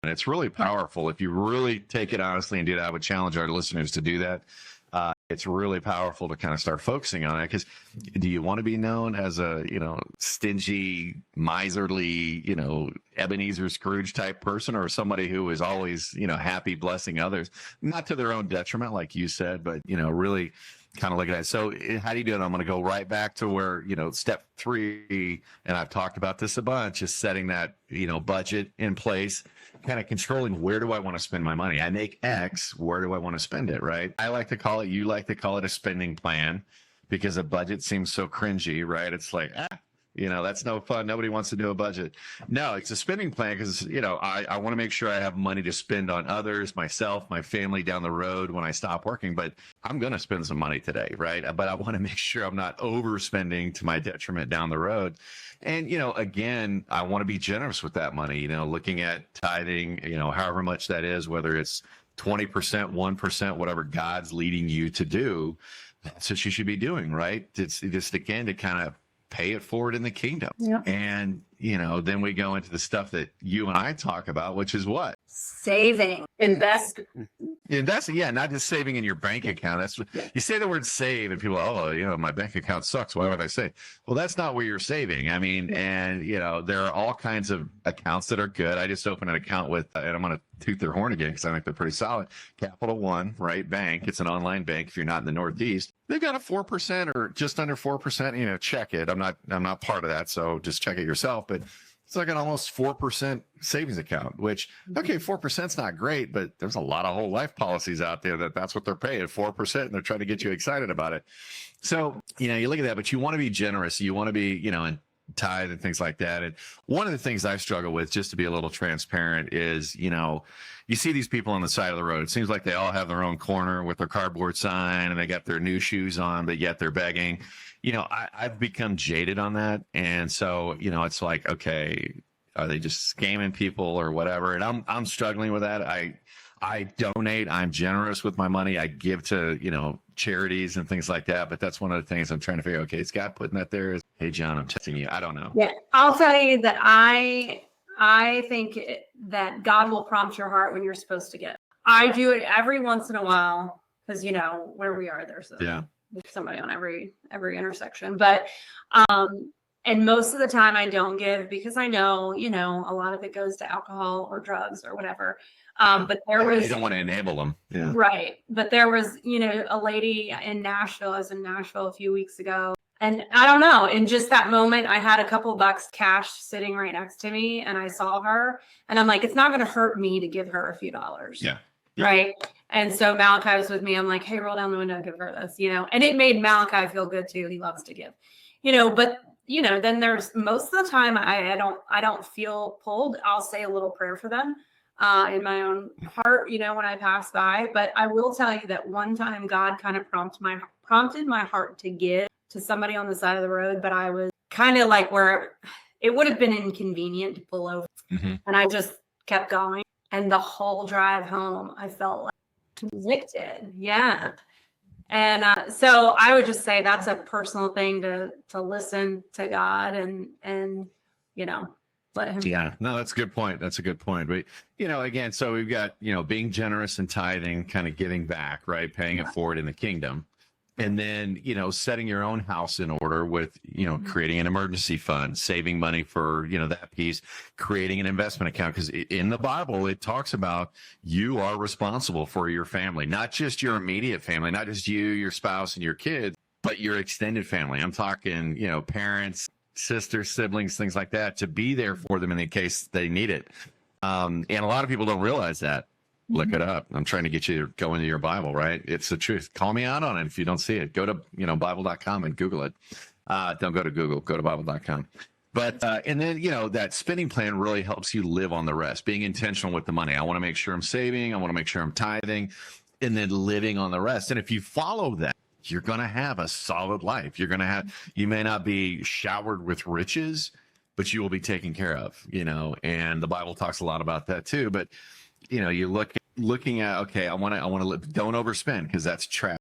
And it's really powerful if you really take it honestly and do that. I would challenge our listeners to do that. It's really powerful to kind of start focusing on it, because do you want to be known as a, stingy, miserly, Ebenezer Scrooge type person, or somebody who is always, happy, blessing others, not to their own detriment, like you said, but, really kind of look at it. So how do you do it? I'm going to go right back to where, step 3, and I've talked about this a bunch, is setting that, budget in place, kind of controlling, where do I want to spend my money? I make X, where do I want to spend it, right? I like to call it, you like to call it a spending plan, because a budget seems so cringy, right? It's like, that's no fun. Nobody wants to do a budget. No, it's a spending plan because, I want to make sure I have money to spend on others, myself, my family down the road when I stop working. But I'm going to spend some money today, right? But I want to make sure I'm not overspending to my detriment down the road. And, again, I want to be generous with that money, looking at tithing, however much that is, whether it's 20%, 1%, whatever God's leading you to do. That's what you should be doing, right? It's just, again, to kind of pay it forward in the kingdom. Yep. And, then we go into the stuff that you and I talk about, which is what? Saving. Invest. Investing, yeah, not just saving in your bank account. That's you say the word save, and people, my bank account sucks. Why would I say? Well, that's not where you're saving. I mean, and there are all kinds of accounts that are good. I just opened an account with, and I'm going to toot their horn again because I think they're pretty solid. Capital One, right? Bank. It's an online bank. If you're not in the Northeast, they've got a 4% or just under 4%. Check it. I'm not part of that, so just check it yourself. But it's like an almost 4% savings account, which, okay, 4% is not great, but there's a lot of whole life policies out there that's what they're paying, 4%, and they're trying to get you excited about it. So, you look at that, but you want to be generous. You want to be, in tithe and things like that. And one of the things I struggle with, just to be a little transparent, is, you see these people on the side of the road. It seems like they all have their own corner with their cardboard sign, and they got their new shoes on, but yet they're begging. I've become jaded on that. And so, it's like, okay, are they just scamming people or whatever? And I'm struggling with that. I donate. I'm generous with my money. I give to, charities and things like that. But that's one of the things I'm trying to figure out. Okay, is God putting that there? Hey, John, I'm testing you. I don't know. Yeah, I'll tell you that I think that God will prompt your heart when you're supposed to give. I do it every once in a while because, where we are, there's somebody on every intersection. But and most of the time I don't give because I know, a lot of it goes to alcohol or drugs or whatever. But there was, you don't want to enable them. Yeah. Right. But there was, a lady in Nashville. I was in Nashville a few weeks ago. And I don't know, in just that moment, I had a couple bucks cash sitting right next to me, and I saw her, and I'm like, it's not going to hurt me to give her a few dollars. Yeah. Right. And so Malachi was with me. I'm like, hey, roll down the window, give her this, and it made Malachi feel good too. He loves to give, but then there's most of the time I don't feel pulled. I'll say a little prayer for them in my own heart, when I pass by. But I will tell you that one time God kind of prompted my heart to give to somebody on the side of the road, but I was kind of like where it would have been inconvenient to pull over. Mm-hmm. And I just kept going. And the whole drive home, I felt like convicted. Yeah. And so I would just say that's a personal thing to listen to God and let him. Yeah, no, that's a good point. That's a good point. But, again, so we've got, being generous and tithing, kind of giving back, right? Paying it forward in the kingdom. And then, setting your own house in order with, creating an emergency fund, saving money for, that piece, creating an investment account. Because in the Bible, it talks about you are responsible for your family, not just your immediate family, not just you, your spouse, and your kids, but your extended family. I'm talking, parents, sisters, siblings, things like that, to be there for them in the case they need it. And a lot of people don't realize that. Look it up. I'm trying to get you to go into your Bible, right? It's the truth. Call me out on it if you don't see it. Go to, Bible.com and Google it. Don't go to Google, go to Bible.com. But, and then, that spending plan really helps you live on the rest, being intentional with the money. I want to make sure I'm saving. I want to make sure I'm tithing, and then living on the rest. And if you follow that, you're going to have a solid life. You may not be showered with riches, but you will be taken care of, and the Bible talks a lot about that too. But, you looking at, okay, I want to live, don't overspend, because that's trap.